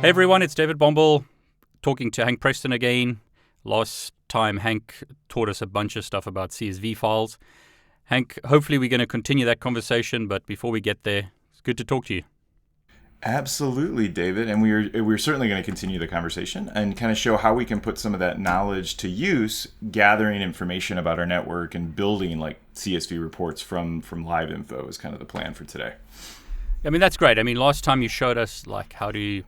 Hey everyone, it's David Bombal talking to Hank Preston again. Last time Hank taught us a bunch of stuff about CSV files. Hank, hopefully we're going to continue that conversation, but before we get there, it's good to talk to you. Absolutely, David, and we're certainly going to continue the conversation and kind of show how we can put some of that knowledge to use, gathering information about our network and building like CSV reports from live info is kind of the plan for today. I mean, that's great. I mean, last time you showed us like how to,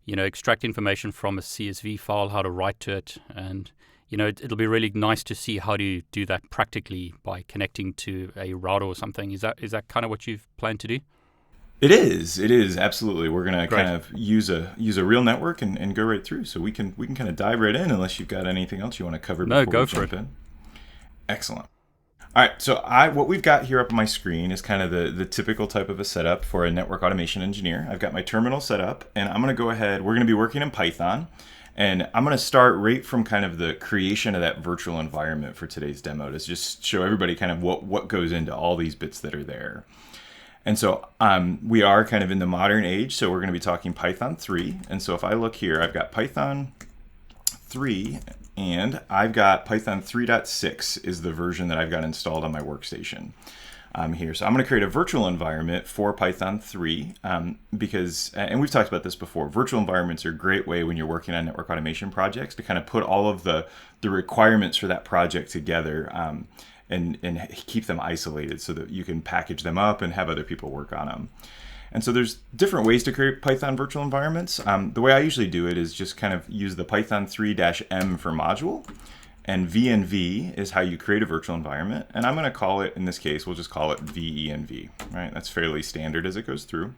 extract information from a CSV file, how to write to it, and it'll be really nice to see how to do that practically by connecting to a router or something. Is that kind of what you've planned to do? It is absolutely. We're going to Great. kind of use a real network and go right through. So we can kind of dive right in unless you've got anything else you want to cover No, before go we for jump it. in. Excellent. All right, so what we've got here up on my screen is kind of the typical type of a setup for a network automation engineer. I've got my terminal set up, and I'm going to go ahead. We're going to be working in Python, and I'm going to start right from kind of the creation of that virtual environment for today's demo to just show everybody kind of what goes into all these bits that are there. And so we are kind of in the modern age, so we're going to be talking Python 3. And so if I look here, I've got Python 3, and I've got Python 3.6 is the version that I've got installed on my workstation here. So I'm going to create a virtual environment for Python 3 because, and we've talked about this before, virtual environments are a great way when you're working on network automation projects to kind of put all of the requirements for that project together and keep them isolated so that you can package them up and have other people work on them. And so there's different ways to create Python virtual environments. The way I usually do it is just kind of use the Python 3-m for module, and VNV is how you create a virtual environment. And I'm going to call it, in this case, we'll just call it VENV, right? That's fairly standard as it goes through.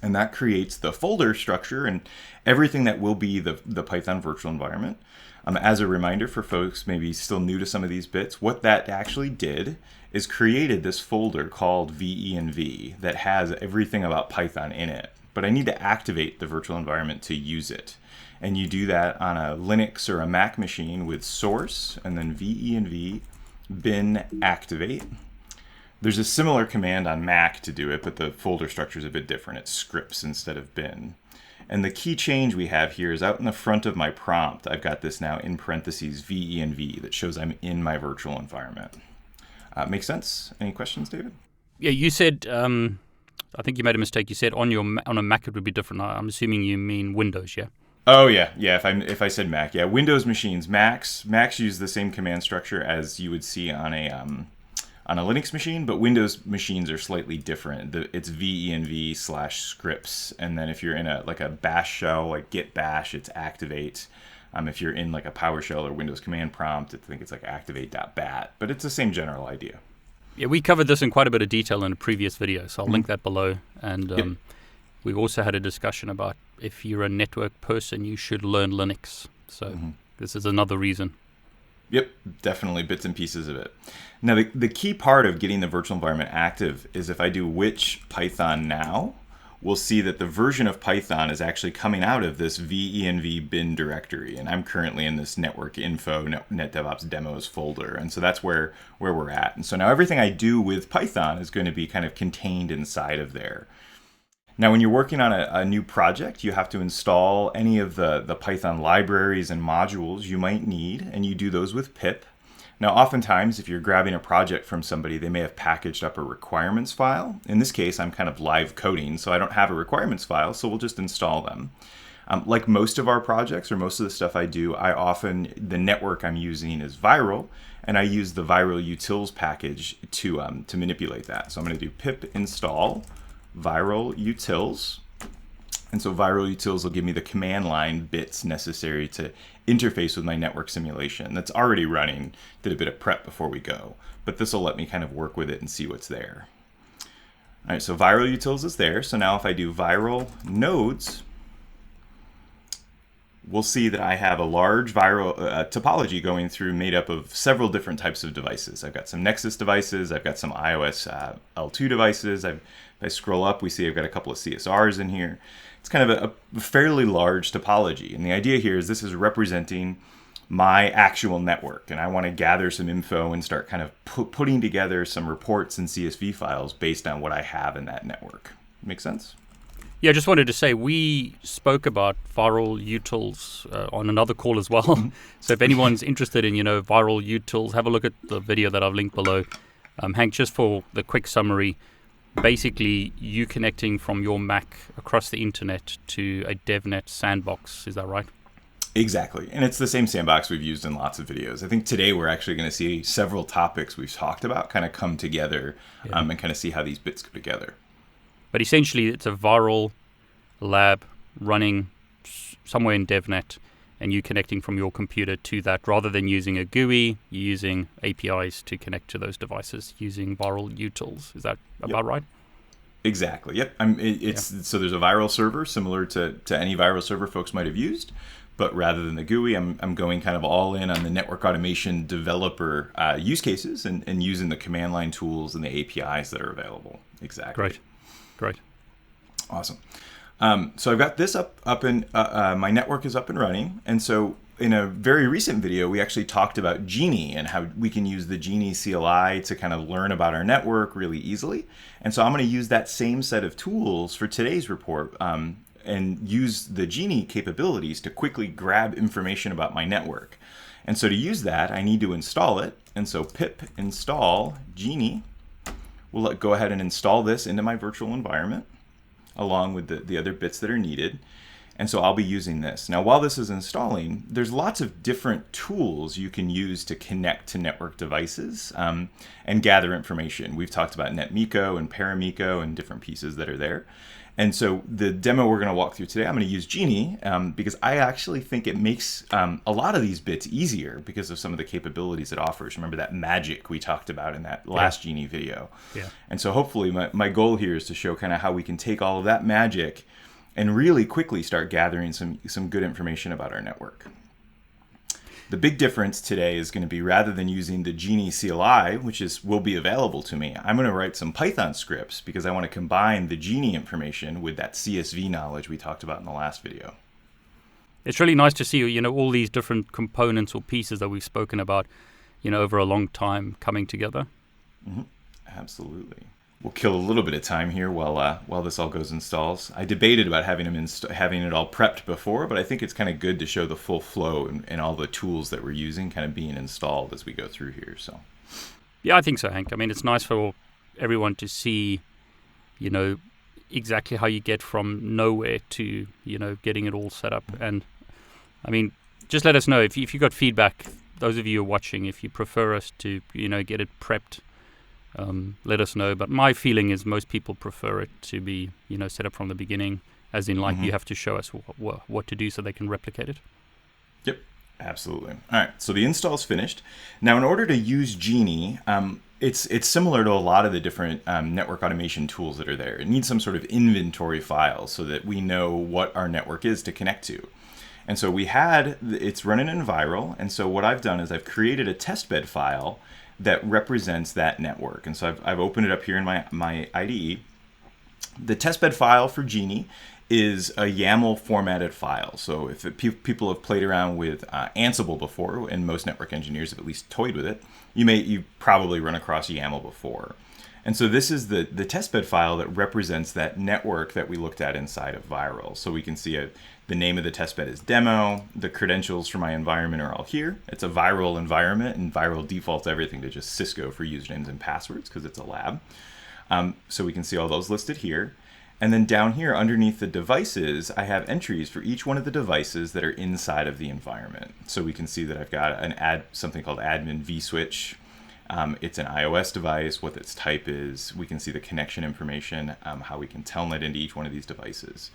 And that creates the folder structure and everything that will be the Python virtual environment. As a reminder for folks maybe still new to some of these bits, what that actually did is created this folder called VENV that has everything about Python in it. But I need to activate the virtual environment to use it. And you do that on a Linux or a Mac machine with source and then VENV bin activate. There's a similar command on Mac to do it, but the folder structure is a bit different. It's scripts instead of bin. And the key change we have here is out in the front of my prompt, I've got this now in parentheses VENV that shows I'm in my virtual environment. Makes sense? Any questions, David? Yeah, you said, I think you made a mistake. You said on a Mac it would be different. I'm assuming you mean Windows, yeah? Oh yeah. If I said Mac, yeah, Windows machines, Macs use the same command structure as you would see on a Linux machine, but Windows machines are slightly different. It's VENV/scripts, and then if you're in a Bash shell, like Git Bash, it's activate. If you're in like a PowerShell or Windows command prompt, I think it's like activate.bat, but it's the same general idea. Yeah, we covered this in quite a bit of detail in a previous video, so I'll link that below. And Yep. we've also had a discussion about if you're a network person, you should learn Linux. So this is another reason. Yep, definitely bits and pieces of it. Now, the key part of getting the virtual environment active is if I do which Python now, we'll see that the version of Python is actually coming out of this VENV bin directory. And I'm currently in this network info, NetDevOps demos folder. And so that's where we're at. And so now everything I do with Python is going to be kind of contained inside of there. Now, when you're working on a new project, you have to install any of the Python libraries and modules you might need, and you do those with pip. Now, oftentimes, if you're grabbing a project from somebody, they may have packaged up a requirements file. In this case, I'm kind of live coding, so I don't have a requirements file, so we'll just install them. Like most of our projects or most of the stuff I do, the network I'm using is Virl, and I use the Virl utils package to manipulate that. So I'm going to do pip install Virl utils. And so Virl utils will give me the command line bits necessary to interface with my network simulation that's already running. Did a bit of prep before we go, but this will let me kind of work with it and see what's there. All right, so Virl utils is there. So now if I do Virl nodes, we'll see that I have a large Virl topology going through made up of several different types of devices. I've got some Nexus devices. I've got some iOS L2 devices. If I scroll up, we see I've got a couple of CSRs in here. It's kind of a fairly large topology. And the idea here is this is representing my actual network. And I want to gather some info and start kind of putting together some reports and CSV files based on what I have in that network. Make sense? Yeah, I just wanted to say we spoke about viral utils on another call as well. So if anyone's interested in, viral utils, have a look at the video that I've linked below. Hank, just for the quick summary, basically you connecting from your Mac across the internet to a DevNet sandbox. Is that right? Exactly. And it's the same sandbox we've used in lots of videos. I think today we're actually going to see several topics we've talked about kind of come together and kind of see how these bits go together. But essentially, it's a viral lab running somewhere in DevNet, and you connecting from your computer to that. Rather than using a GUI, you're using APIs to connect to those devices using viral utils. Is that about right? Exactly. Yep. So there's a viral server similar to any viral server folks might have used. But rather than the GUI, I'm going kind of all in on the network automation developer use cases and using the command line tools and the APIs that are available. Exactly. Great. Awesome. So I've got this up and my network is up and running. And so in a very recent video, we actually talked about Genie and how we can use the Genie CLI to kind of learn about our network really easily. And so I'm going to use that same set of tools for today's report. And use the Genie capabilities to quickly grab information about my network. And so to use that, I need to install it. And so pip install Genie. We'll go ahead and install this into my virtual environment along with the other bits that are needed. And so I'll be using this. Now, while this is installing, there's lots of different tools you can use to connect to network devices and gather information. We've talked about NetMiko and Paramiko and different pieces that are there. And so the demo we're going to walk through today, I'm going to use Genie because I actually think it makes a lot of these bits easier because of some of the capabilities it offers. Remember that magic we talked about in that last Genie video. Yeah. And so hopefully my goal here is to show kind of how we can take all of that magic and really quickly start gathering some good information about our network. The big difference today is going to be rather than using the Genie CLI, which will be available to me, I'm going to write some Python scripts because I want to combine the Genie information with that CSV knowledge we talked about in the last video. It's really nice to see, all these different components or pieces that we've spoken about, over a long time coming together. Mm-hmm. Absolutely. We'll kill a little bit of time here while this all goes installs. I debated about having it all prepped before, but I think it's kind of good to show the full flow and all the tools that we're using kind of being installed as we go through here. So, yeah, I think so, Hank. I mean, it's nice for everyone to see, exactly how you get from nowhere to, getting it all set up. And I mean, just let us know if you got feedback. Those of you who are watching, if you prefer us to, get it prepped. Let us know. But my feeling is most people prefer it to be, set up from the beginning, as in you have to show us what to do so they can replicate it. Yep, absolutely. All right, so the install's finished. Now, in order to use Genie, it's similar to a lot of the different network automation tools that are there. It needs some sort of inventory file so that we know what our network is to connect to. And so it's running in Viral. And so what I've done is I've created a testbed file that represents that network. And so I've opened it up here in my IDE. The testbed file for Genie is a YAML formatted file. So if people have played around with Ansible before, and most network engineers have at least toyed with it, you probably run across YAML before. And so this is the testbed file that represents that network that we looked at inside of Viral. So we can see the name of the testbed is demo. The credentials for my environment are all here. It's a Viral environment, and Viral defaults everything to just Cisco for usernames and passwords because it's a lab. So we can see all those listed here. And then down here underneath the devices, I have entries for each one of the devices that are inside of the environment. So we can see that I've got something called admin vSwitch. It's an iOS device, what its type is. We can see the connection information, how we can telnet into each one of these devices.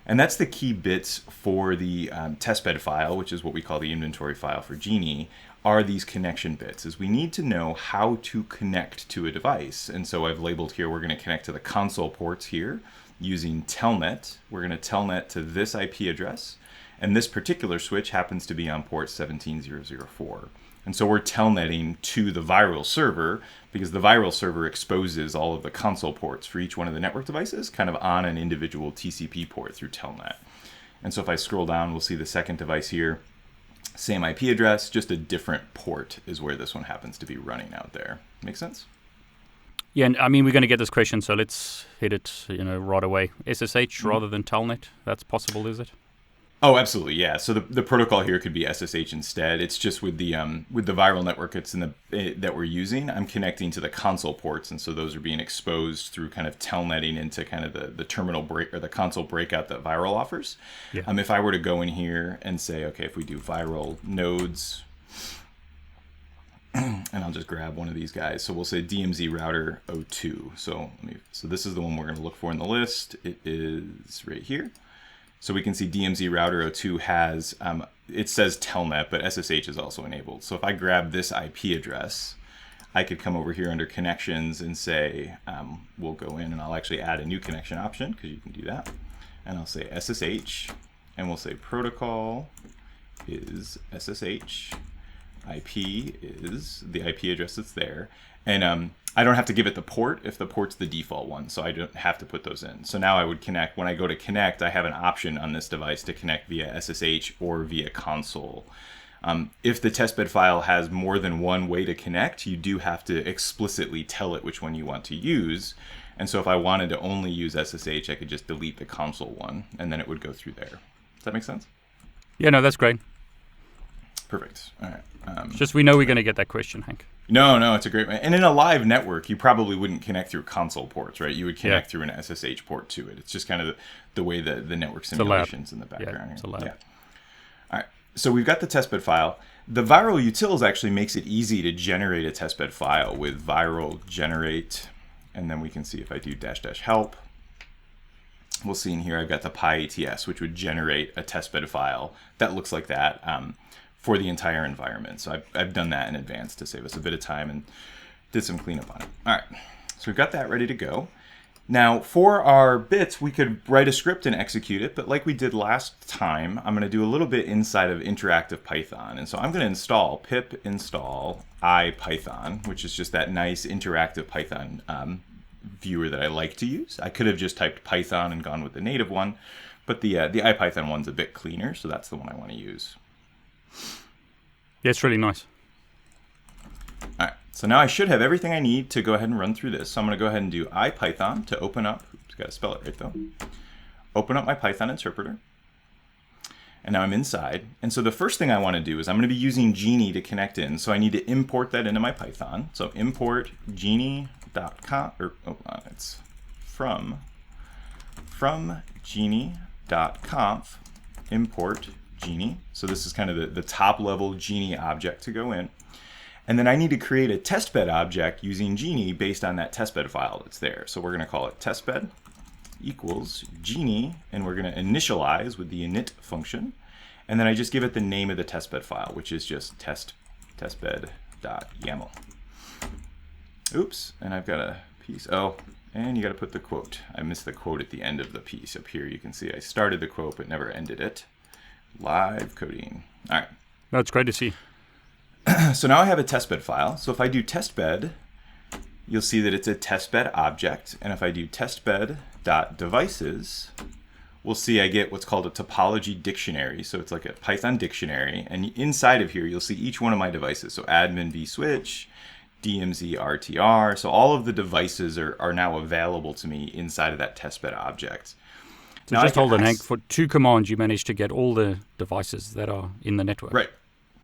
And that's the key bits for the testbed file, which is what we call the inventory file for Genie, are these connection bits, is we need to know how to connect to a device. And so I've labeled here, we're going to connect to the console ports here using telnet. We're going to telnet to this IP address. And this particular switch happens to be on port 17004. And so we're telnetting to the Viral server because the Viral server exposes all of the console ports for each one of the network devices kind of on an individual TCP port through telnet. And so if I scroll down, we'll see the second device here. Same IP address, just a different port is where this one happens to be running out there. Make sense? Yeah, and I mean, we're going to get this question, so let's hit it, right away. SSH rather than Telnet. That's possible, is it? Oh, absolutely, yeah. So the protocol here could be SSH instead. It's just with the viral network that we're using, I'm connecting to the console ports, and so those are being exposed through kind of telnetting into kind of the terminal break or the console breakout that viral offers. Yeah. If I were to go in here and say, okay, if we do viral nodes, and I'll just grab one of these guys. So we'll say DMZ router 02. So this is the one we're going to look for in the list. It is right here. So we can see DMZ router 02 has, it says Telnet, but SSH is also enabled. So if I grab this IP address, I could come over here under connections and say, we'll go in and I'll actually add a new connection option because you can do that. And I'll say SSH, and we'll say protocol is SSH. IP is the IP address that's there. And I don't have to give it the port if the port's the default one, so I don't have to put those in. So now I would connect. When I go to connect, I have an option on this device to connect via SSH or via console. If the testbed file has more than one way to connect, you do have to explicitly tell it which one you want to use. And so if I wanted to only use SSH, I could just delete the console one, and then it would go through there. Does that make sense? Yeah, no, that's great. Perfect. All right. Just we know we're going to get that question, Hank. No, it's a great one. And in a live network, you probably wouldn't connect through console ports, right? You would connect through an SSH port to it. It's just kind of the way the network simulations in the background. Yeah, it's a lab. Yeah. All right. So we've got the testbed file. The viral utils actually makes it easy to generate a testbed file with viral generate. And then we can see if I do -- help. We'll see in here I've got the PyATS, which would generate a testbed file that looks like that. For the entire environment. So I've done that in advance to save us a bit of time and did some cleanup on it. All right, so we've got that ready to go. Now for our bits, we could write a script and execute it, but like we did last time, I'm gonna do a little bit inside of interactive Python. And so I'm gonna install pip install IPython, which is just that nice interactive Python viewer that I like to use. I could have just typed Python and gone with the native one, but the IPython one's a bit cleaner, so that's the one I wanna use. Yeah, it's really nice. All right, so now I should have everything I need to go ahead and run through this. So I'm going to go ahead and do IPython to open up. Oops, got to spell it right though. Open up my Python interpreter. And now I'm inside. And so the first thing I want to do is I'm going to be using Genie to connect in. So I need to import that into my Python. So import genie.conf, or hold on, it's from genie.conf import Genie. So this is kind of the top level Genie object to go in. And then I need to create a testbed object using Genie based on that testbed file that's there. So we're going to call it testbed equals Genie, and we're going to initialize with the init function. And then I just give it the name of the testbed file, which is just testbed.yaml. Oops, and I've got a piece. Oh, and you got to put the quote. I missed the quote at the end of the piece. Up here you can see I started the quote but never ended it. Live coding. All right. That's great to see. So now I have a testbed file. So if I do testbed, you'll see that it's a testbed object. And if I do testbed.devices, we'll see I get what's called a topology dictionary. So it's like a Python dictionary. And inside of here, you'll see each one of my devices. So admin vSwitch, DMZ RTR. So all of the devices are now available to me inside of that testbed object. So now just hold on, Hank. For 2 commands, you managed to get all the devices that are in the network. Right.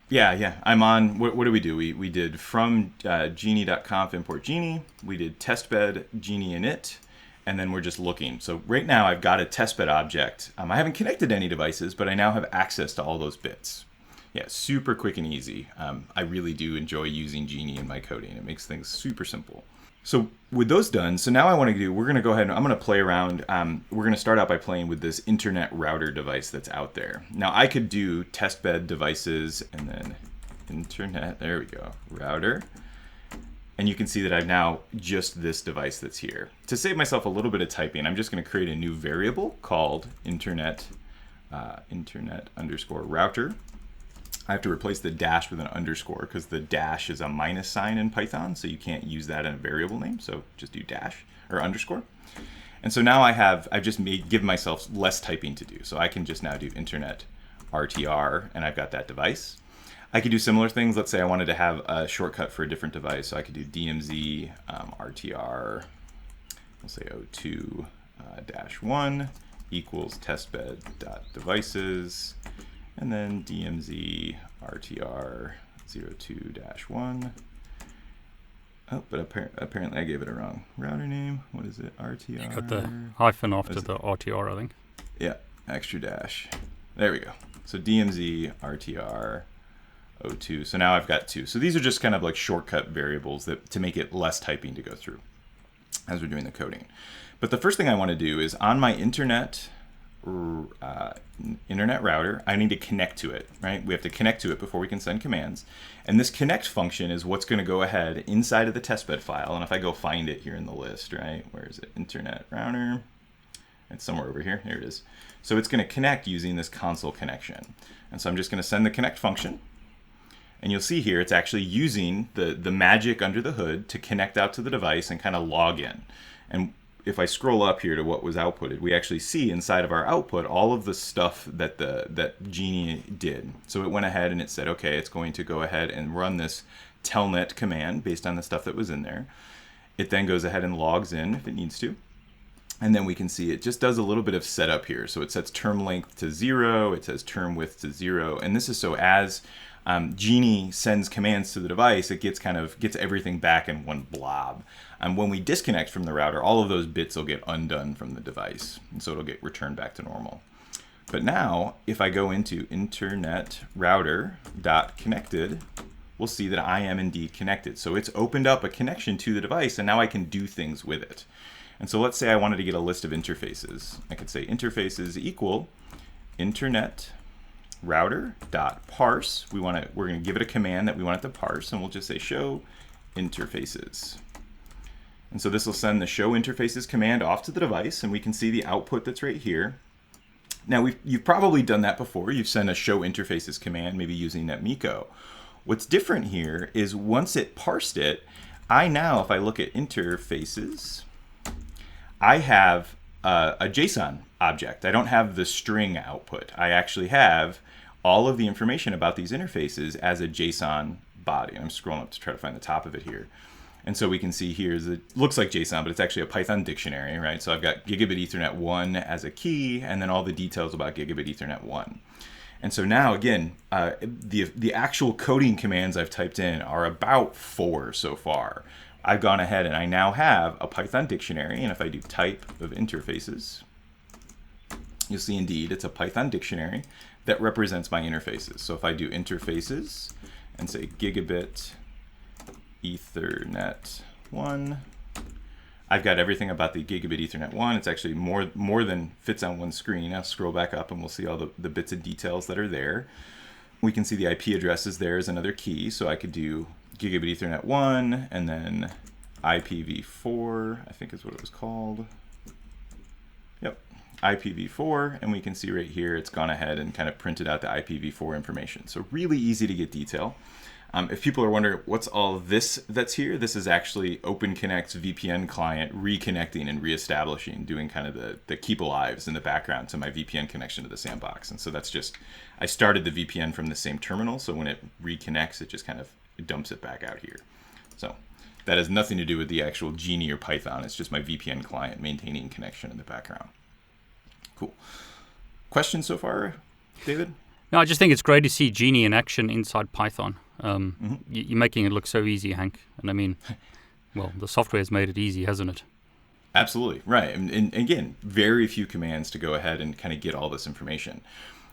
Yeah. I'm on, what do? We did from genie.conf import Genie. We did testbed Genie init, and then we're just looking. So right now I've got a testbed object. I haven't connected any devices, but I now have access to all those bits. Yeah, super quick and easy. I really do enjoy using Genie in my coding. It makes things super simple. So with those done, so now we're going to go ahead and I'm going to play around. We're going to start out by playing with this internet router device that's out there. Now I could do testbed devices and then internet, there we go, router. And you can see that I've now just this device that's here. To save myself a little bit of typing, I'm just going to create a new variable called internet underscore router. I have to replace the dash with an underscore because the dash is a minus sign in Python, so you can't use that in a variable name. So just do dash or underscore. And so now I've just given myself less typing to do. So I can just now do internet RTR, and I've got that device. I could do similar things. Let's say I wanted to have a shortcut for a different device. So I could do DMZ RTR, we'll say O2-1 equals testbed.devices, and then DMZ RTR 02-1. Oh, but apparently I gave it a wrong router name. What is it? RTR. You got the hyphen after the RTR, I think. Yeah, extra dash. There we go. So DMZ RTR 02. So now I've got 2. So these are just kind of like shortcut variables that to make it less typing to go through as we're doing the coding. But the first thing I want to do is on my internet router, I need to connect to it, right? We have to connect to it before we can send commands. And this connect function is what's going to go ahead inside of the testbed file. And if I go find it here in the list, right? Where is it? Internet router. It's somewhere over here. Here it is. So it's going to connect using this console connection. And so I'm just going to send the connect function. And you'll see here it's actually using the magic under the hood to connect out to the device and kind of log in. And if I scroll up here to what was outputted, we actually see inside of our output all of the stuff that that Genie did. So it went ahead and it said, okay, it's going to go ahead and run this telnet command based on the stuff that was in there. It then goes ahead and logs in if it needs to. And then we can see it just does a little bit of setup here. So it sets term length to 0, it says term width to 0. And this is so as Genie sends commands to the device, it gets everything back in one blob. And when we disconnect from the router, all of those bits will get undone from the device. And so it'll get returned back to normal. But now, if I go into internet router.connected, we'll see that I am indeed connected. So it's opened up a connection to the device, and now I can do things with it. And so let's say I wanted to get a list of interfaces. I could say interfaces equal internet router.parse. We're going to give it a command that we want it to parse, and we'll just say show interfaces. And so this will send the show interfaces command off to the device, and we can see the output that's right here. Now you've probably done that before. You've sent a show interfaces command, maybe using NetMiko. What's different here is once it parsed it, if I look at interfaces, I have a JSON object. I don't have the string output. I actually have all of the information about these interfaces as a JSON body. I'm scrolling up to try to find the top of it here. And so we can see here, it looks like JSON, but it's actually a Python dictionary, right? So I've got Gigabit Ethernet 1 as a key, and then all the details about Gigabit Ethernet 1. And so now, again, the actual coding commands I've typed in are about 4 so far. I've gone ahead and I now have a Python dictionary, and if I do type of interfaces, you'll see indeed it's a Python dictionary that represents my interfaces. So if I do interfaces and say Gigabit Ethernet 1, I've got everything about the Gigabit Ethernet 1. It's actually more than fits on one screen. I'll scroll back up and we'll see all the bits and details that are there. We can see the IP addresses there as another key. So I could do Gigabit Ethernet 1 and then IPv4, I think is what it was called. Yep, IPv4, and we can see right here it's gone ahead and kind of printed out the IPv4 information. So really easy to get detail. If people are wondering what's all this that's here, this is actually OpenConnect's VPN client reconnecting and reestablishing, doing kind of the keep alives in the background to my VPN connection to the sandbox. And so that's just, I started the VPN from the same terminal, so when it reconnects, it just kind of dumps it back out here. So that has nothing to do with the actual Genie or Python. It's just my VPN client maintaining connection in the background. Cool. Questions so far, David? No, I just think it's great to see Genie in action inside Python. You're making it look so easy, Hank. And I mean, well, the software has made it easy, hasn't it? Absolutely, right. And again, very few commands to go ahead and kind of get all this information.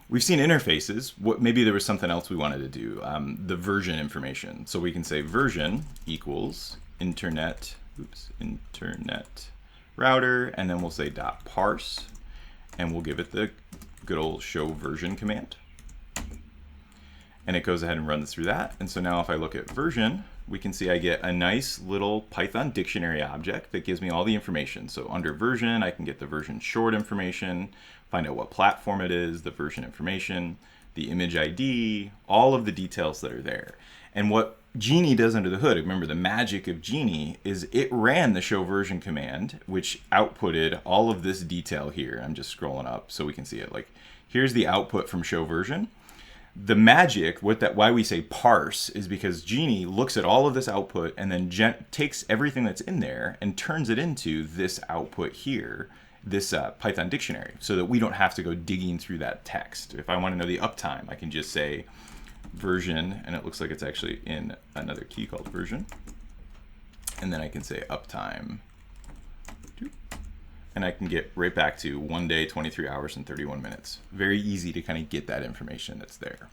We've seen interfaces. Maybe there was something else we wanted to do, the version information. So we can say version equals internet router, and then we'll say .parse, and we'll give it the good old show version command. And it goes ahead and runs through that. And so now if I look at version, we can see I get a nice little Python dictionary object that gives me all the information. So under version, I can get the version short information, find out what platform it is, the version information, the image ID, all of the details that are there. And what Genie does under the hood, remember the magic of Genie is it ran the show version command, which outputted all of this detail here. I'm just scrolling up so we can see it. Like, here's the output from show version. The magic, why we say parse, is because Genie looks at all of this output and then takes everything that's in there and turns it into this output here, this Python dictionary, so that we don't have to go digging through that text. If I want to know the uptime, I can just say version, and it looks like it's actually in another key called version. And then I can say uptime. And I can get right back to 1 day, 23 hours, and 31 minutes. Very easy to kind of get that information that's there.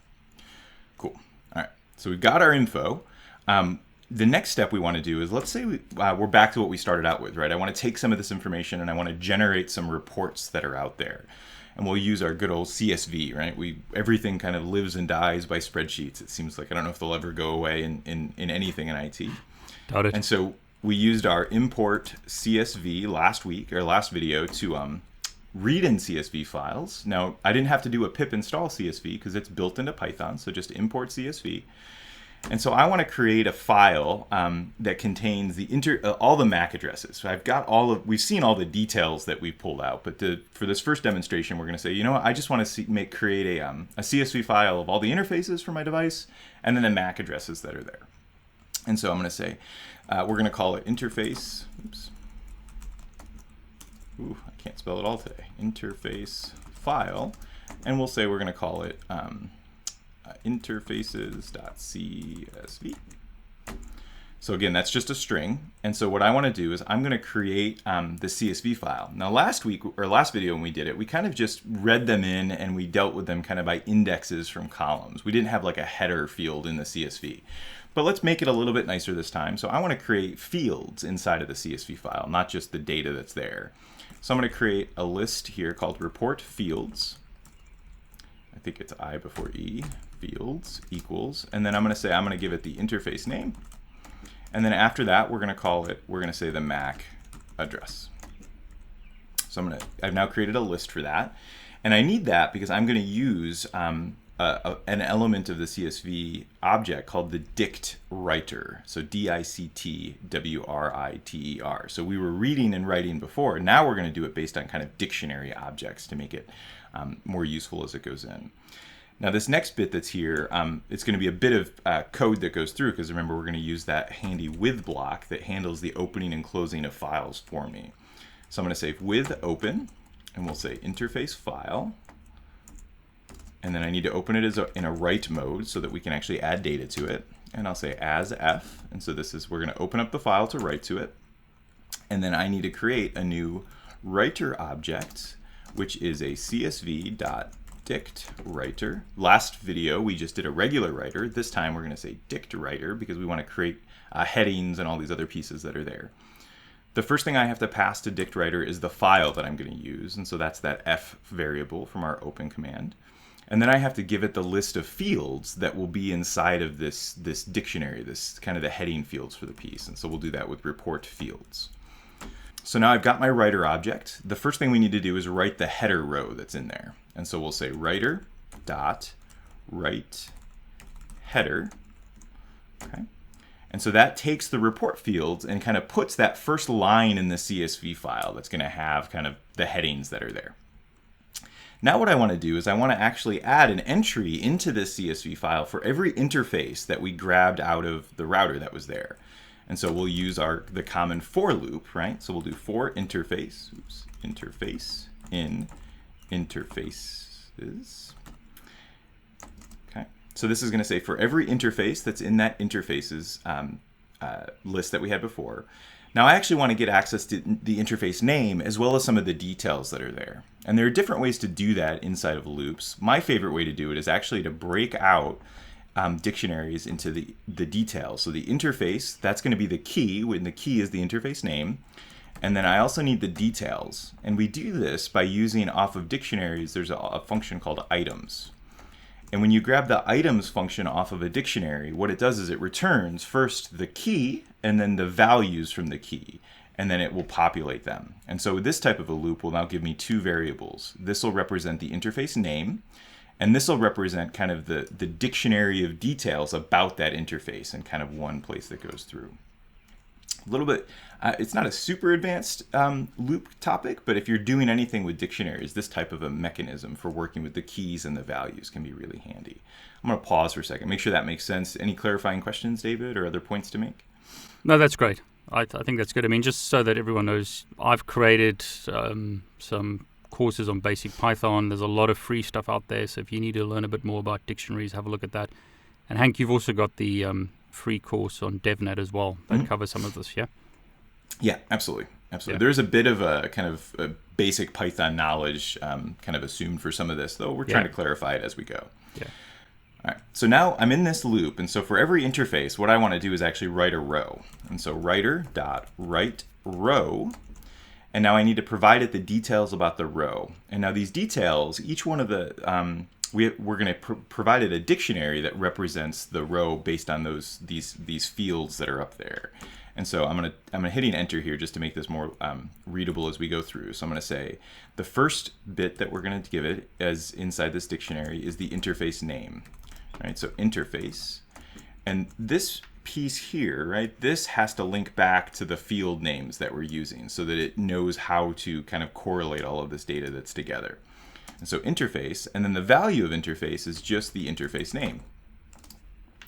Cool. All right. So we've got our info. The next step we want to do is, let's say we're back to what we started out with, right? I want to take some of this information and I want to generate some reports that are out there. And we'll use our good old CSV, right? Everything kind of lives and dies by spreadsheets. It seems like, I don't know if they'll ever go away in anything in IT. Doubt it. And so we used our import CSV last video to read in CSV files. Now, I didn't have to do a pip install CSV because it's built into Python, so just import CSV. And so I want to create a file that contains all the MAC addresses. So I've got we've seen all the details that we've pulled out, but for this first demonstration, we're going to say, you know what, I just want to create a CSV file of all the interfaces for my device and then the MAC addresses that are there. And so I'm going to say, we're going to call it interface. Oops. Ooh, I can't spell it all today. Interface file. And we'll say we're going to call it interfaces.csv. So again, that's just a string. And so what I want to do is I'm going to create the CSV file. Now last video when we did it, we kind of just read them in and we dealt with them kind of by indexes from columns. We didn't have like a header field in the CSV. But let's make it a little bit nicer this time. So I want to create fields inside of the CSV file, not just the data that's there. So I'm going to create a list here called report fields. I think it's I before E, fields equals, and then I'm going to give it the interface name. And then after that, we're going to say the MAC address. So I've now created a list for that. And I need that because I'm going to use an element of the CSV object called the dict writer. So DICTWRITER. So we were reading and writing before. Now we're going to do it based on kind of dictionary objects to make it more useful as it goes in. Now this next bit that's here, it's going to be a bit of code that goes through, because remember we're going to use that handy with block that handles the opening and closing of files for me. So I'm going to say with open, and we'll say interface file. And then I need to open it in a write mode so that we can actually add data to it. And I'll say as f, and so we're going to open up the file to write to it. And then I need to create a new writer object, which is a CSV.dict writer. Last video we just did a regular writer. This time we're going to say dict writer because we want to create headings and all these other pieces that are there. The first thing I have to pass to dict writer is the file that I'm going to use, and so that's that f variable from our open command. And then I have to give it the list of fields that will be inside of this dictionary, this kind of the heading fields for the piece. And so we'll do that with report fields. So now I've got my writer object. The first thing we need to do is write the header row that's in there. And so we'll say writer dot write header. Okay. And so that takes the report fields and kind of puts that first line in the CSV file that's going to have kind of the headings that are there. Now what I want to do is I want to actually add an entry into this CSV file for every interface that we grabbed out of the router that was there. And so we'll use the common for loop, right? So we'll do for interface, interface in interfaces. Okay. So this is going to say for every interface that's in that interfaces list that we had before. Now I actually want to get access to the interface name as well as some of the details that are there. And there are different ways to do that inside of loops. My favorite way to do it is actually to break out dictionaries into the details. So the interface, that's going to be the key, when the key is the interface name. And then I also need the details. And we do this by using off of dictionaries, there's a function called items. And when you grab the items function off of a dictionary, what it does is it returns first the key and then the values from the key, and then it will populate them. And so this type of a loop will now give me two variables. This will represent the interface name, and this will represent kind of the dictionary of details about that interface and kind of one place that goes through. A little bit, it's not a super advanced loop topic, but if you're doing anything with dictionaries, this type of a mechanism for working with the keys and the values can be really handy. I'm going to pause for a second, make sure that makes sense. Any clarifying questions, David, or other points to make? No, that's great. I think that's good. I mean, just so that everyone knows, I've created some courses on basic Python. There's a lot of free stuff out there, so if you need to learn a bit more about dictionaries, have a look at that. And Hank, you've also got the free course on DevNet as well that covers some of this, yeah? Yeah, absolutely. Absolutely. Yeah. There's a bit of a kind of a basic Python knowledge kind of assumed for some of this, though we're trying to clarify it as we go. Yeah. All right, so now I'm in this loop, and so for every interface, what I want to do is actually write a row. And so writer.write row, and now I need to provide it the details about the row. And now these details, each one of the, we're going to provide it a dictionary that represents the row based on these fields that are up there. And so I'm gonna hitting enter here just to make this more readable as we go through. So I'm gonna say the first bit that we're gonna give it as inside this dictionary is the interface name. All right, so interface, and this piece here, right, this has to link back to the field names that we're using so that it knows how to kind of correlate all of this data that's together. And so interface, and then the value of interface is just the interface name.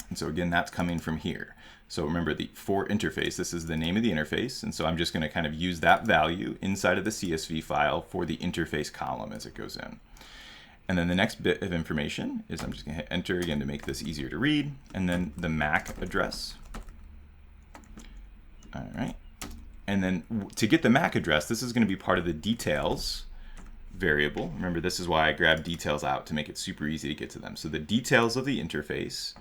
And so again, that's coming from here. So remember, for interface, this is the name of the interface, and so I'm just going to kind of use that value inside of the CSV file for the interface column as it goes in. And then the next bit of information is I'm just going to hit enter again to make this easier to read, and then the MAC address. All right. And then to get the MAC address, this is going to be part of the details variable. Remember, this is why I grabbed details out to make it super easy to get to them. So the details of the interface,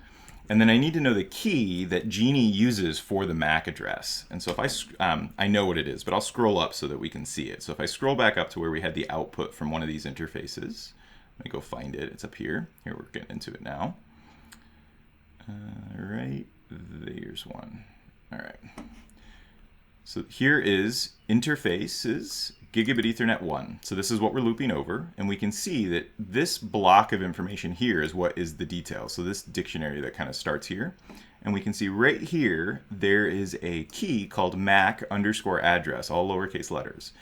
and then I need to know the key that Genie uses for the MAC address. And so if I know what it is, but I'll scroll up so that we can see it. So if I scroll back up to where we had the output from one of these interfaces, let me go find it. It's up here. Here, we're getting into it now. Right, there's one. All right. So here is interfaces, Gigabit Ethernet 1. So this is what we're looping over, and we can see that this block of information here is what is the detail. So this dictionary that kind of starts here, and we can see right here there is a key called MAC_address, all lowercase letters.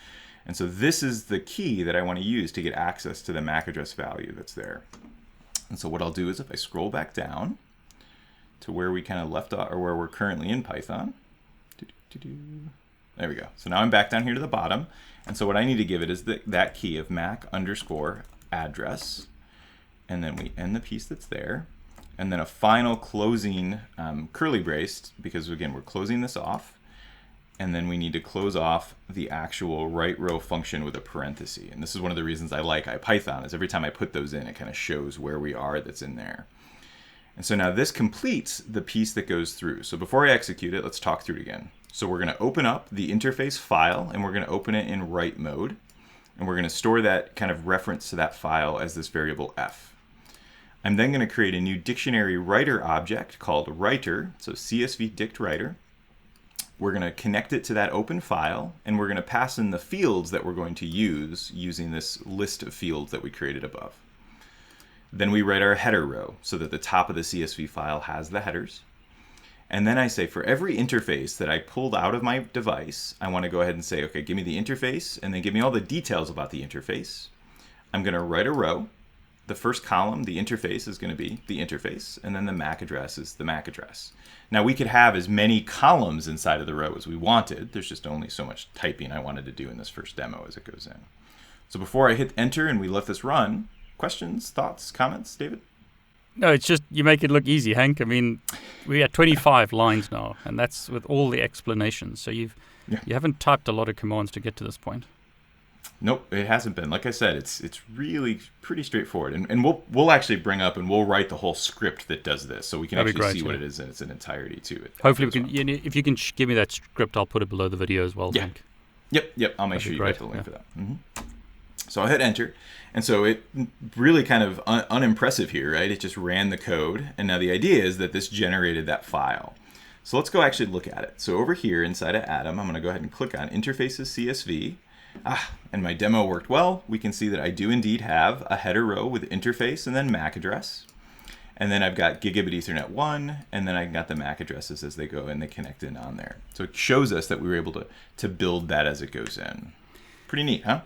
And so this is the key that I want to use to get access to the MAC address value that's there. And so what I'll do is if I scroll back down to where we kind of left off, or where we're currently in Python, there we go. So now I'm back down here to the bottom. And so what I need to give it is that key of MAC_address. And then we end the piece that's there. And then a final closing curly brace, because again, we're closing this off. And then we need to close off the actual write row function with a parenthesis. And this is one of the reasons I like IPython, is every time I put those in, it kind of shows where we are that's in there. And so now this completes the piece that goes through. So before I execute it, let's talk through it again. So we're going to open up the interface file, and we're going to open it in write mode. And we're going to store that kind of reference to that file as this variable f. I'm then going to create a new dictionary writer object called writer, so CSV dict writer. We're going to connect it to that open file, and we're going to pass in the fields that we're going to use using this list of fields that we created above. Then we write our header row so that the top of the CSV file has the headers. And then I say for every interface that I pulled out of my device, I want to go ahead and say, okay, give me the interface, and then give me all the details about the interface. I'm going to write a row. The first column, the interface, is going to be the interface, and then the MAC address is the MAC address. Now we could have as many columns inside of the row as we wanted. There's just only so much typing I wanted to do in this first demo as it goes in. So before I hit enter and we let this run, questions, thoughts, comments, David? No, it's just you make it look easy, Hank. I mean, we are 25 lines now, and that's with all the explanations. So you haven't typed a lot of commands to get to this point. Nope, it hasn't been. Like I said, it's really pretty straightforward, and we'll actually bring up and we'll write the whole script that does this, so we can actually see what it is in its entirety too. Hopefully, we can. If you can give me that script, I'll put it below the video as well. Yeah. Hank. Yep. I'll make sure you get the link for that. So I'll hit enter, and so it really kind of unimpressive here, right? It just ran the code, and now the idea is that this generated that file. So let's go actually look at it. So over here inside of Atom, I'm going to go ahead and click on Interfaces CSV. And my demo worked well. We can see that I do indeed have a header row with interface and then MAC address. And then I've got Gigabit Ethernet 1, and then I've got the MAC addresses as they go and they connect in on there. So it shows us that we were able to build that as it goes in. Pretty neat, huh?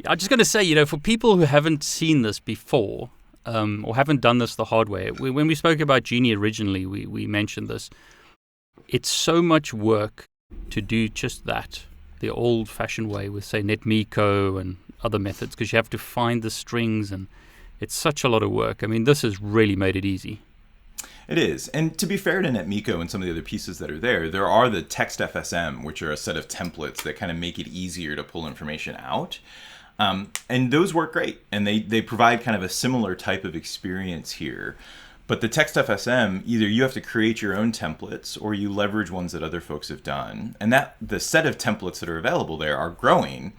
I'm just going to say, for people who haven't seen this before or haven't done this the hard way, when we spoke about Genie originally, we mentioned this. It's so much work to do just that, the old-fashioned way with, say, NetMiko and other methods, because you have to find the strings, and it's such a lot of work. I mean, this has really made it easy. It is. And to be fair to NetMiko and some of the other pieces that are there are the TextFSM, which are a set of templates that kind of make it easier to pull information out. And those work great. And they provide kind of a similar type of experience here. But the TextFSM, either you have to create your own templates or you leverage ones that other folks have done. And that the set of templates that are available there are growing.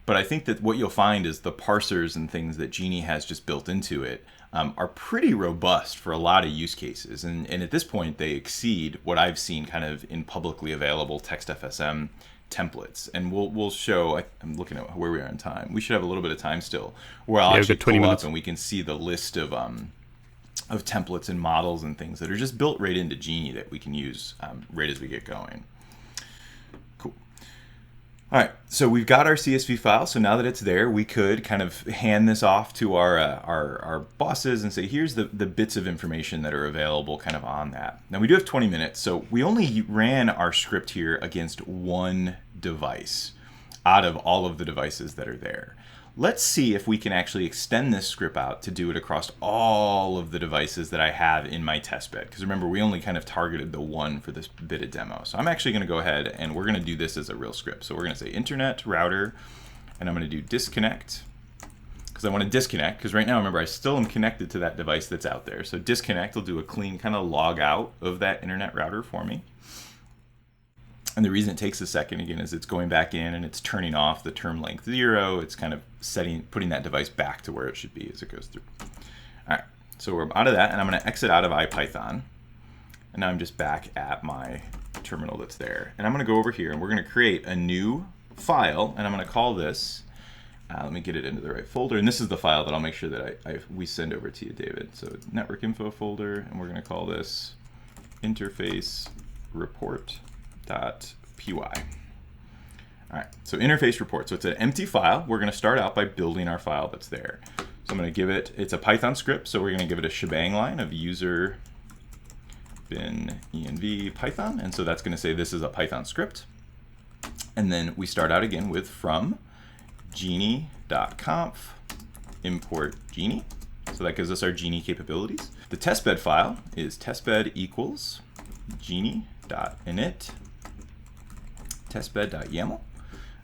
But I think that what you'll find is the parsers and things that Genie has just built into it are pretty robust for a lot of use cases. And at this point, they exceed what I've seen kind of in publicly available TextFSM templates. And we'll show, I'm looking at where we are in time. We should have a little bit of time still where I'll actually pull up and we can see the list of templates and models and things that are just built right into Genie that we can use right as we get going. All right, so we've got our CSV file. So now that it's there, we could kind of hand this off to our bosses and say, here's the bits of information that are available kind of on that. Now we do have 20 minutes, so we only ran our script here against one device out of all of the devices that are there. Let's see if we can actually extend this script out to do it across all of the devices that I have in my test bed. Because remember, we only kind of targeted the one for this bit of demo. So I'm actually going to go ahead and we're going to do this as a real script. So we're going to say internet router, and I'm going to do disconnect. Because I want to disconnect, because right now, remember, I still am connected to that device that's out there. So disconnect will do a clean kind of log out of that internet router for me. And the reason it takes a second, again, is it's going back in and it's turning off the term length 0. It's kind of putting that device back to where it should be as it goes through. All right, so we're out of that, and I'm going to exit out of IPython. And now I'm just back at my terminal that's there. And I'm going to go over here, and we're going to create a new file, and I'm going to call this, let me get it into the right folder. And this is the file that I'll make sure that we send over to you, David. So network info folder, and we're going to call this interface report.py. All right, so interface report. So it's an empty file. We're going to start out by building our file that's there. So I'm going to give it, it's a Python script, so we're going to give it a shebang line of user bin env python. And so that's going to say this is a Python script. And then we start out again with from genie.conf import Genie. So that gives us our Genie capabilities. The testbed file is testbed equals genie.init testbed.yaml.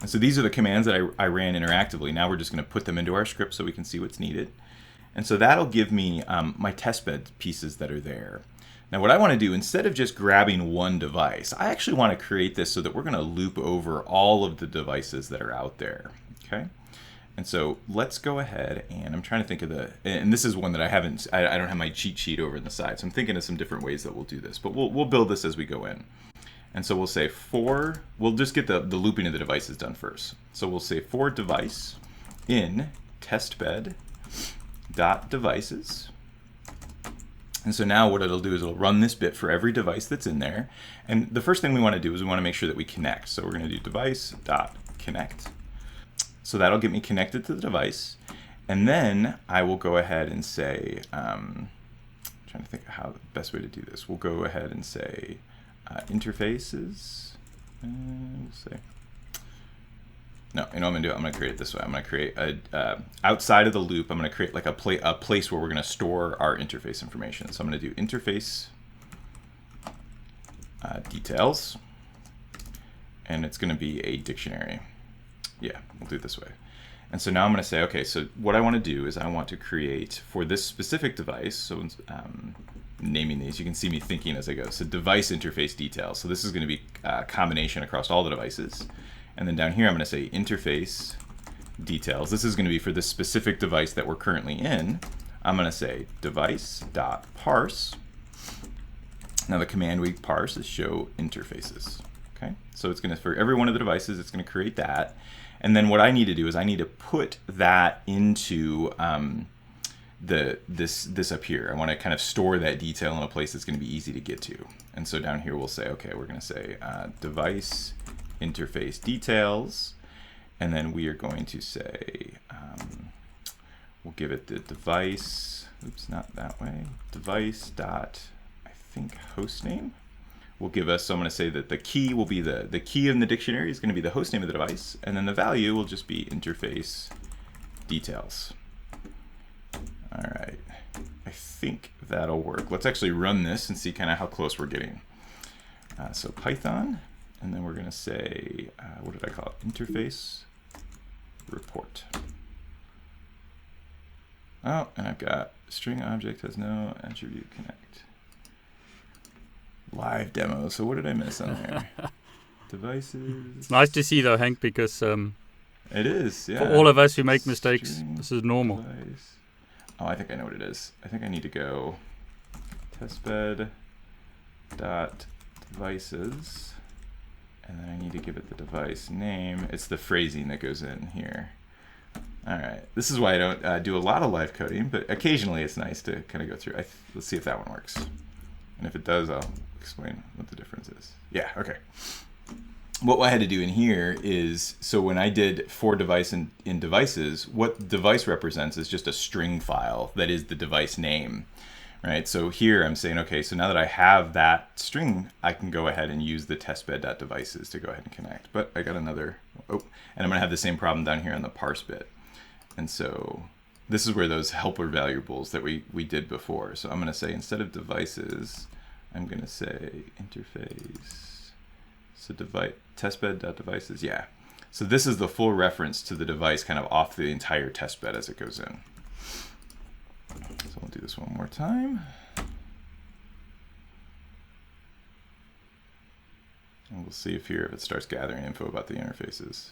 And so these are the commands that I ran interactively. Now we're just going to put them into our script so we can see what's needed. And so that'll give me my testbed pieces that are there. Now what I want to do, instead of just grabbing one device, I actually want to create this so that we're going to loop over all of the devices that are out there. Okay. And so let's go ahead, and I'm trying to think of and this is one that I don't have my cheat sheet over in the side. So I'm thinking of some different ways that we'll do this, but we'll build this as we go in. And so we'll say we'll just get the looping of the devices done first. So we'll say for device in testbed.devices. And so now what it'll do is it'll run this bit for every device that's in there. And the first thing we want to do is we want to make sure that we connect. So we're going to do device.connect. So that'll get me connected to the device. And then I will go ahead and say, trying to think of how the best way to do this. We'll go ahead and say interfaces. We'll say, no, you know what I'm going to do? I'm going to create it this way. I'm going to create outside of the loop, I'm going to create like a place where we're going to store our interface information. So I'm going to do interface details. And it's going to be a dictionary. Yeah, we'll do it this way. And so now I'm going to say, okay, so what I want to do is I want to create for this specific device, so naming these, you can see me thinking as I go. So device interface details. So this is going to be a combination across all the devices. And then down here, I'm going to say interface details. This is going to be for this specific device that we're currently in. I'm going to say device.parse. Now the command we parse is show interfaces. Okay, so it's going to, for every one of the devices, it's going to create that. And then what I need to do is I need to put that into this up here. I want to kind of store that detail in a place that's going to be easy to get to. And so down here we'll say, okay, we're going to say device interface details, and then we are going to say we'll give it the device. Oops, not that way. Device dot, I think, host name. Will give us, so I'm going to say that the key will be the key in the dictionary is going to be the host name of the device, and then the value will just be interface details. All right, I think that'll work. Let's actually run this and see kind of how close we're getting. So Python, and then we're going to say, what did I call it? Interface report. Oh, and I've got string object has no attribute connect. Live demo. So what did I miss on there? Devices. It's nice to see though, Hank, because it is, yeah. for all of us who make mistakes, String this is normal. Device. Oh, I think I know what it is. I think I need to go testbed dot devices, and then I need to give it the device name. It's the phrasing that goes in here. All right, this is why I don't do a lot of live coding, but occasionally it's nice to kind of go through. Let's see if that one works. And if it does, I'll explain what the difference is. Yeah, okay. What I had to do in here is, so when I did for device in devices, what device represents is just a string file that is the device name, right? So here I'm saying, okay, so now that I have that string, I can go ahead and use the testbed.devices to go ahead and connect. But I got another, and I'm gonna have the same problem down here on the parse bit. And so this is where those helper variables that we did before. So I'm gonna say instead of devices, I'm gonna say interface. So testbed.devices, yeah. So this is the full reference to the device kind of off the entire testbed as it goes in. So we'll do this one more time. And we'll see if here if it starts gathering info about the interfaces.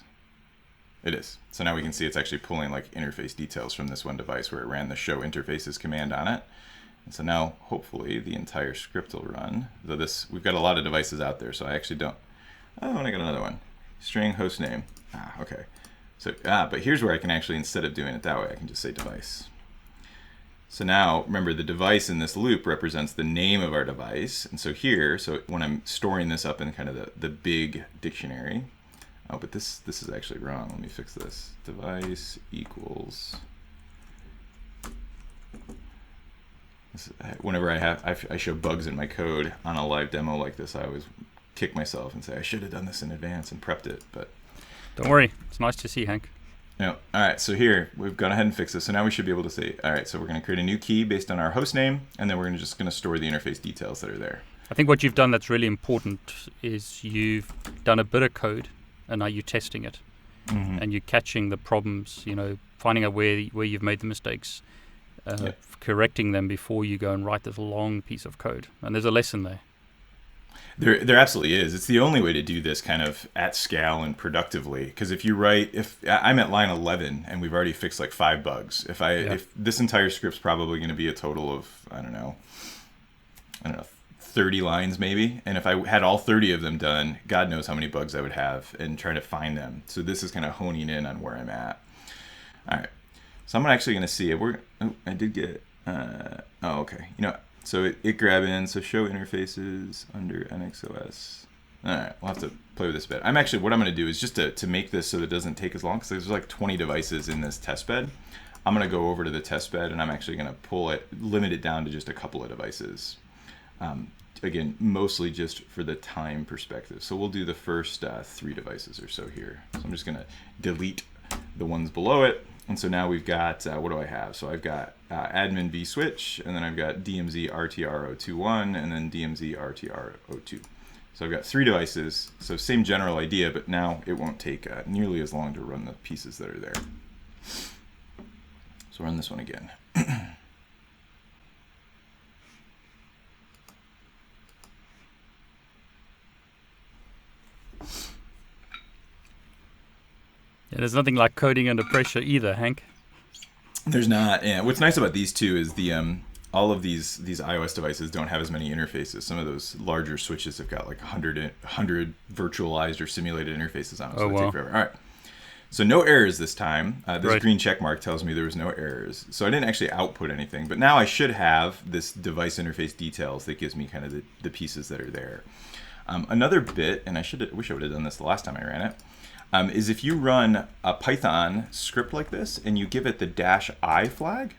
It is. So now we can see it's actually pulling like interface details from this one device where it ran the show interfaces command on it. And so now hopefully the entire script will run. Though we've got a lot of devices out there, so I actually don't. Oh, and I got another one. String host name. Okay. So, but here's where I can actually, instead of doing it that way, I can just say device. So now, remember, the device in this loop represents the name of our device. And so here, so when I'm storing this up in kind of the big dictionary, oh, but this is actually wrong. Let me fix this. Device equals. Whenever I show bugs in my code on a live demo like this, I always kick myself and say I should have done this in advance and prepped it. But don't worry, it's nice to see, Hank. Yeah. All right. So here we've gone ahead and fixed this. So now we should be able to say, all right. So we're going to create a new key based on our host name, and then we're just going to store the interface details that are there. I think what you've done that's really important is you've done a bit of code, and now you're testing it, and you're catching the problems. You know, finding out where you've made the mistakes. Correcting them before you go and write this long piece of code. And there's a lesson there. There absolutely is. It's the only way to do this kind of at scale and productively. Because if I'm at line 11 and we've already fixed like 5 bugs, if this entire script's probably going to be a total of, I don't know, 30 lines maybe. And if I had all 30 of them done, God knows how many bugs I would have and trying to find them. So this is kind of honing in on where I'm at. All right. So I'm actually going to see it. I did get, okay. So it grab in, so show interfaces under NXOS. All right, we'll have to play with this a bit. What I'm going to do is just to make this so that it doesn't take as long, because there's like 20 devices in this test bed. I'm going to go over to the test bed and I'm actually going to limit it down to just a couple of devices. Again, mostly just for the time perspective. So we'll do the first 3 devices or so here. So I'm just going to delete the ones below it. And so now we've got, what do I have? So I've got admin vSwitch, and then I've got DMZ RTR021, and then DMZ RTR02. So I've got 3 devices, so same general idea, but now it won't take nearly as long to run the pieces that are there. So run this one again. Yeah, there's nothing like coding under pressure either, Hank. There's not. Yeah. What's nice about these two is all of these iOS devices don't have as many interfaces. Some of those larger switches have got like 100 virtualized or simulated interfaces on them. So they take forever. All right. So no errors this time. This Right. green check mark tells me there was no errors. So I didn't actually output anything, but now I should have this device interface details that gives me kind of the pieces that are there. Another bit, and wish I would have done this the last time I ran it, is if you run a Python script like this and you give it the -i flag,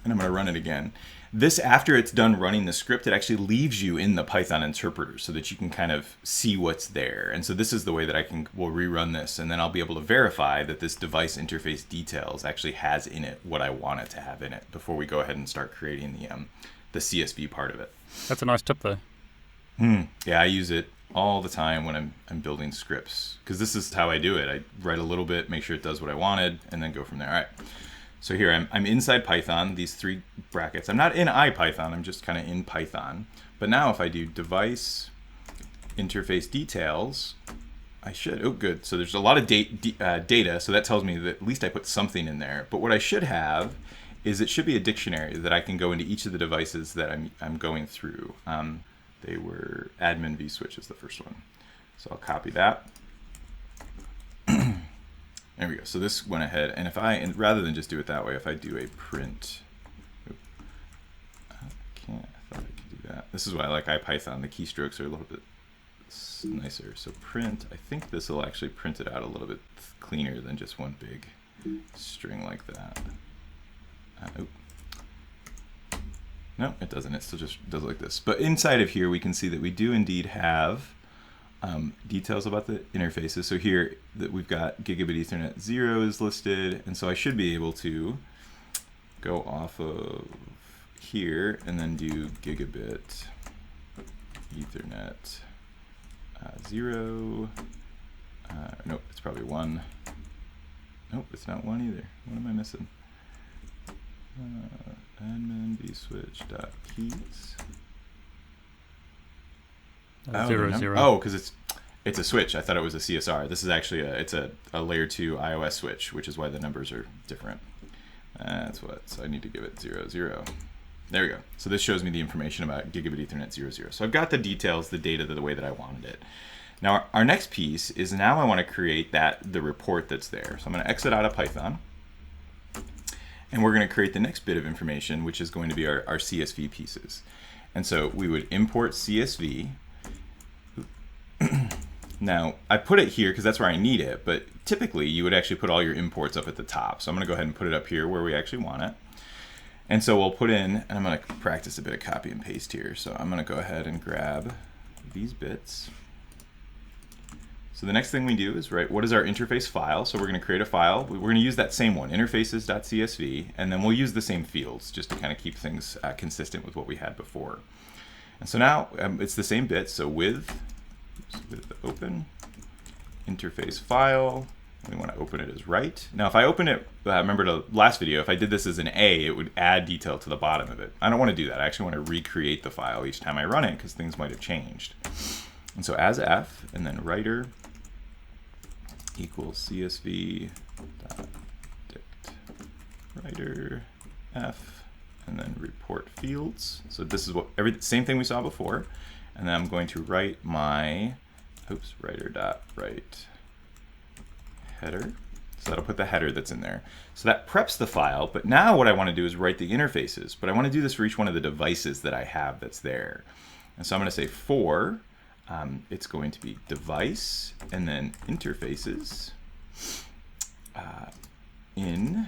and I'm going to run it again. This, after it's done running the script, it actually leaves you in the Python interpreter so that you can kind of see what's there. And so this is the way that will rerun this, and then I'll be able to verify that this device interface details actually has in it what I want it to have in it before we go ahead and start creating the CSV part of it. That's a nice tip, though. Yeah, I use it all the time when I'm building scripts, because this is how I do it. I write a little bit, make sure it does what I wanted, and then go from there. All right. So here I'm inside Python, these 3 brackets. I'm not in IPython, I'm just kind of in Python. But now if I do device interface details, I should, oh good. So there's a lot of data, so that tells me that at least I put something in there. But what I should have is it should be a dictionary that I can go into each of the devices that I'm going through. They were admin vSwitch is the first one. So I'll copy that. There we go. So this went ahead, and rather than just do it that way, if I do a print, I thought I could do that. This is why I like IPython. The keystrokes are a little bit nicer. So print, I think this will actually print it out a little bit cleaner than just one big string like that. No, it doesn't. It still just does like this. But inside of here, we can see that we do indeed have details about the interfaces. So here that we've got Gigabit Ethernet 0 is listed, and so I should be able to go off of here and then do Gigabit Ethernet 0. Nope, it's probably 1. Nope, it's not 1 either. What am I missing? Admin vSwitch.keys. 0, 0. Oh, because it's a switch. I thought it was a CSR. This is actually it's a layer 2 iOS switch, which is why the numbers are different. That's what. So I need to give it 0, 0. There we go. So this shows me the information about Gigabit Ethernet 0, 0. So I've got the details, the data, the way that I wanted it. Now our next piece is now I want to create the report that's there. So I'm going to exit out of Python. And we're going to create the next bit of information, which is going to be our CSV pieces. And so we would import CSV. Now, I put it here because that's where I need it, but typically you would actually put all your imports up at the top. So I'm going to go ahead and put it up here where we actually want it. And so we'll put in, and I'm going to practice a bit of copy and paste here. So I'm going to go ahead and grab these bits. So the next thing we do is write what is our interface file. So we're going to create a file. We're going to use that same one, interfaces.csv, and then we'll use the same fields just to kind of keep things consistent with what we had before. And so now it's the same bit. So with open interface file, we want to open it as write. Now if I open it, remember the last video, if I did this as an A, it would add detail to the bottom of it. I don't want to do that. I actually want to recreate the file each time I run it because things might have changed. And so as F, and then writer equals CSV dot dict writer F, and then report fields. So this is same thing we saw before. And then I'm going to write my writer dot write header. So that'll put the header that's in there. So that preps the file, but now what I want to do is write the interfaces. But I want to do this for each one of the devices that I have that's there. And so I'm going to say for, it's going to be device, and then interfaces in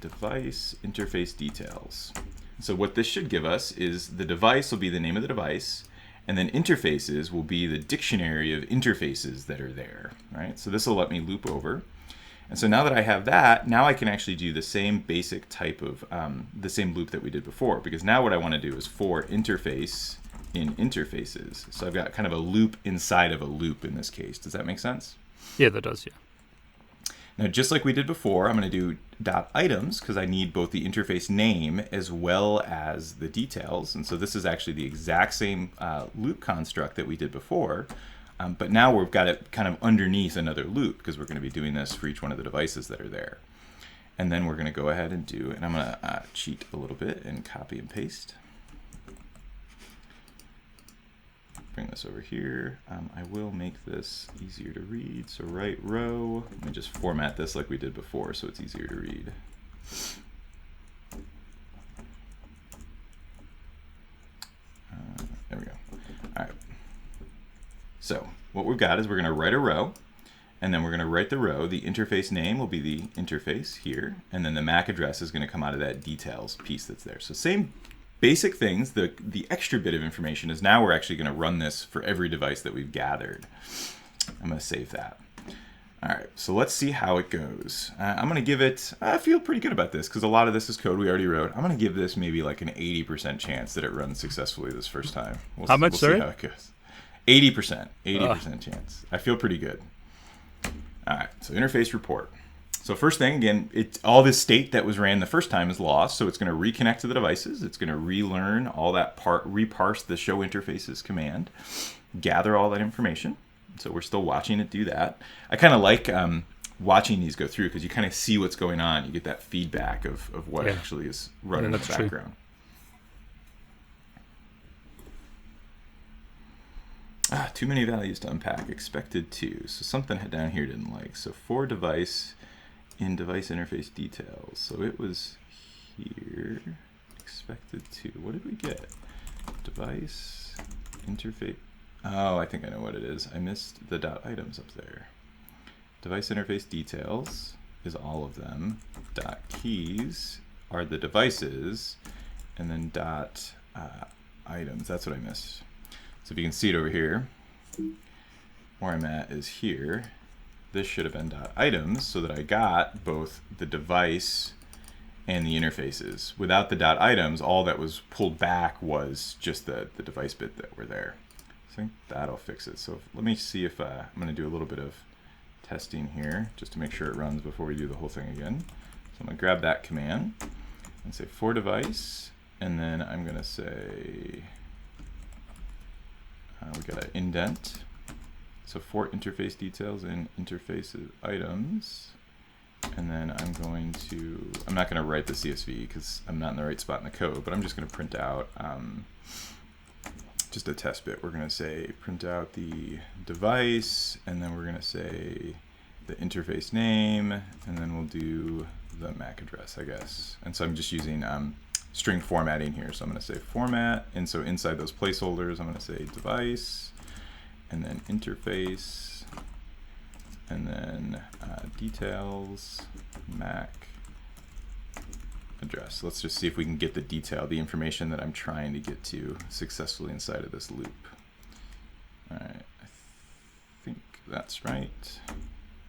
device interface details. So what this should give us is the device will be the name of the device, and then interfaces will be the dictionary of interfaces that are there, right? So this will let me loop over. And so now that I have that, now I can actually do the same basic type of, the same loop that we did before, because now what I want to do is for interface in interfaces. So I've got kind of a loop inside of a loop in this case. Does that make sense? Yeah, that does, yeah. Now, just like we did before, I'm going to do .items because I need both the interface name as well as the details. And so this is actually the exact same loop construct that we did before. But now we've got it kind of underneath another loop because we're going to be doing this for each one of the devices that are there. And then we're going to go ahead and do, and I'm going to cheat a little bit and copy and paste. bring this over here. I will make this easier to read. So right row, let me just format this like we did before so it's easier to read. There we go. All right. So what we've got is we're going to write a row, and then we're going to write the row. The interface name will be the interface here, and then the MAC address is going to come out of that details piece that's there. So same basic things. The extra bit of information is now we're actually going to run this for every device that we've gathered. I'm going to save that. All right, so let's see how it goes. I'm going to give it, I feel pretty good about this because a lot of this is code we already wrote. I'm going to give this maybe like an 80% chance that it runs successfully this first time. How much, we'll sorry? see how it goes. 80% chance. I feel pretty good. All right, so interface report. So first thing, again, all this state that was ran the first time is lost, so it's going to reconnect to the devices. It's going to relearn all that reparse the show interfaces command, gather all that information. So we're still watching it do that. I kind of like watching these go through because you kind of see what's going on. You get that feedback of what actually is running in the background. Too many values to unpack. Expected 2. So something down here didn't like. So for device in device interface details. So it was here. Expected 2. What did we get? Device interface. Oh, I think I know what it is. I missed the dot items up there. Device interface details is all of them. Dot keys are the devices, and then dot items. That's what I missed. So if you can see it over here, where I'm at is here. This should have been dot items so that I got both the device and the interfaces. Without the dot items, all that was pulled back was just the device bit that were there. I think that'll fix it. So let me see if I'm going to do a little bit of testing here just to make sure it runs before we do the whole thing again. So I'm going to grab that command and say for device, and then I'm going to say we got an indent. So for interface details and interfaces items, and then I'm not going to write the CSV because I'm not in the right spot in the code, but I'm just going to print out just a test bit. We're going to say print out the device, and then we're going to say the interface name, and then we'll do the MAC address, I guess. And so I'm just using string formatting here. So I'm going to say format, and so inside those placeholders, I'm going to say device, and then interface, and then details, MAC address. Let's just see if we can get the information that I'm trying to get to successfully inside of this loop. All right, I think that's right.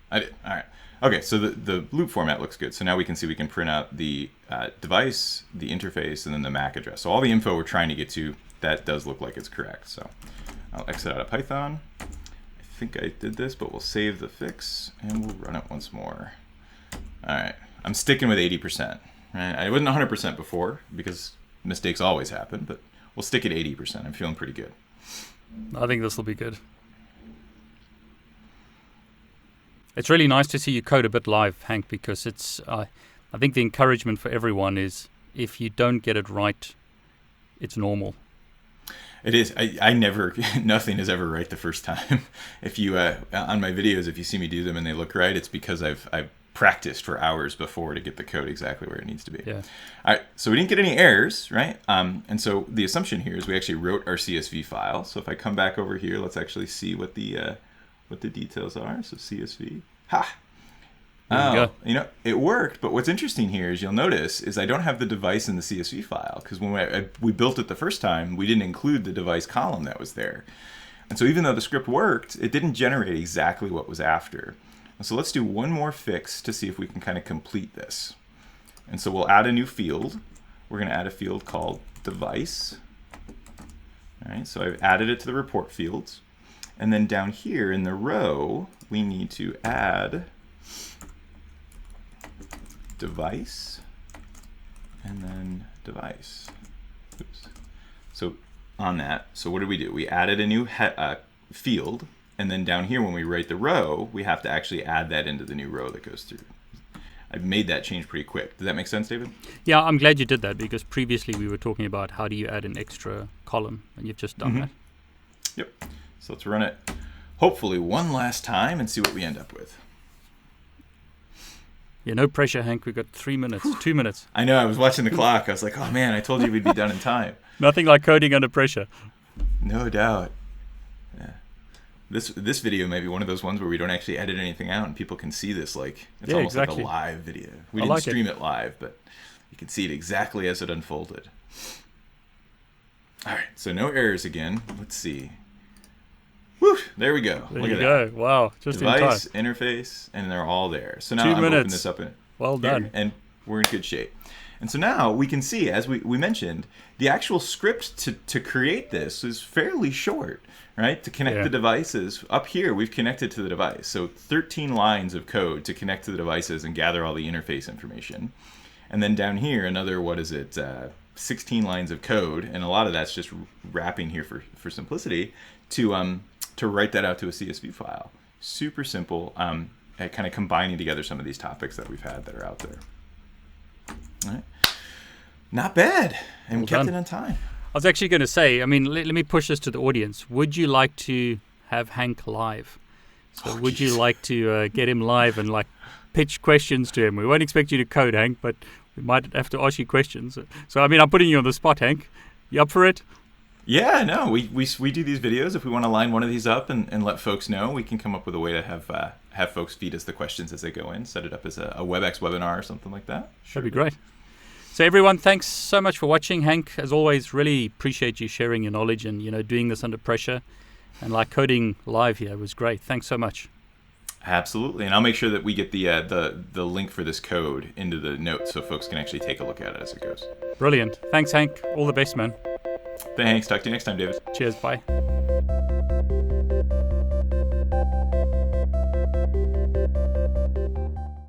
I did. All right. Okay, so the loop format looks good. So now we can see we can print out the device, the interface, and then the MAC address. So all the info we're trying to get to, that does look like it's correct. So I'll exit out of Python. I think I did this, but we'll save the fix, and we'll run it once more. All right, I'm sticking with 80%. Right? I wasn't 100% before because mistakes always happen, but we'll stick at 80%. I'm feeling pretty good. I think this will be good. It's really nice to see you code a bit live, Hank, because it's. I think the encouragement for everyone is if you don't get it right, it's normal. It is. I never, nothing is ever right the first time. If you, on my videos, if you see me do them and they look right, it's because I've practiced for hours before to get the code exactly where it needs to be. Yeah. All right, so we didn't get any errors, right? And so the assumption here is we actually wrote our CSV file. So if I come back over here, let's actually see what the details are. So CSV. Ha! Oh, it worked. But what's interesting here is you'll notice is I don't have the device in the CSV file because when we built it the first time, we didn't include the device column that was there. And so even though the script worked, it didn't generate exactly what was after. And so let's do one more fix to see if we can kind of complete this. And so we'll add a new field. We're going to add a field called device. All right, so I've added it to the report fields. And then down here in the row, we need to add device and then device. Oops. So on that, so what did we do? We added a new field, and then down here when we write the row, we have to actually add that into the new row that goes through. I've made that change pretty quick. Does that make sense, David? Yeah, I'm glad you did that because previously we were talking about how do you add an extra column, and you've just done that. Yep. So let's run it hopefully one last time and see what we end up with. Yeah, no pressure, Hank. We've got 3 minutes, 2 minutes. I know, I was watching the clock. I was like, oh man, I told you we'd be done in time. Nothing like coding under pressure. No doubt. Yeah. This video may be one of those ones where we don't actually edit anything out and people can see this like it's almost like a live video. We didn't stream it live, but you can see it exactly as it unfolded. All right, so no errors again. Let's see. Woo! There we go. There you go. Wow, just device, in time. interface, and they're all there. So now 2 I'm going to minutes. open this up. Well done. And we're in good shape. And so now we can see, as we mentioned, the actual script to create this is fairly short, right? To connect the devices. Up here, we've connected to the device. So 13 lines of code to connect to the devices and gather all the interface information. And then down here, another, 16 lines of code. And a lot of that's just wrapping here for simplicity to write that out to a CSV file. Super simple at kind of combining together some of these topics that we've had that are out there. All right. Not bad. And we kept it on time. I was actually going to say, I mean, let me push this to the audience. Would you like to have Hank live? So would you like to get him live and like pitch questions to him? We won't expect you to code, Hank, but we might have to ask you questions. So, I mean, I'm putting you on the spot, Hank. You up for it? Yeah, no, we do these videos. If we want to line one of these up and let folks know, we can come up with a way to have folks feed us the questions as they go in, set it up as a WebEx webinar or something like that. That'd be great. So everyone, thanks so much for watching. Hank, as always, really appreciate you sharing your knowledge and, doing this under pressure. And like coding live here was great. Thanks so much. Absolutely. And I'll make sure that we get the link for this code into the notes so folks can actually take a look at it as it goes. Brilliant. Thanks, Hank. All the best, man. Thanks. Talk to you next time, David. Cheers. Bye.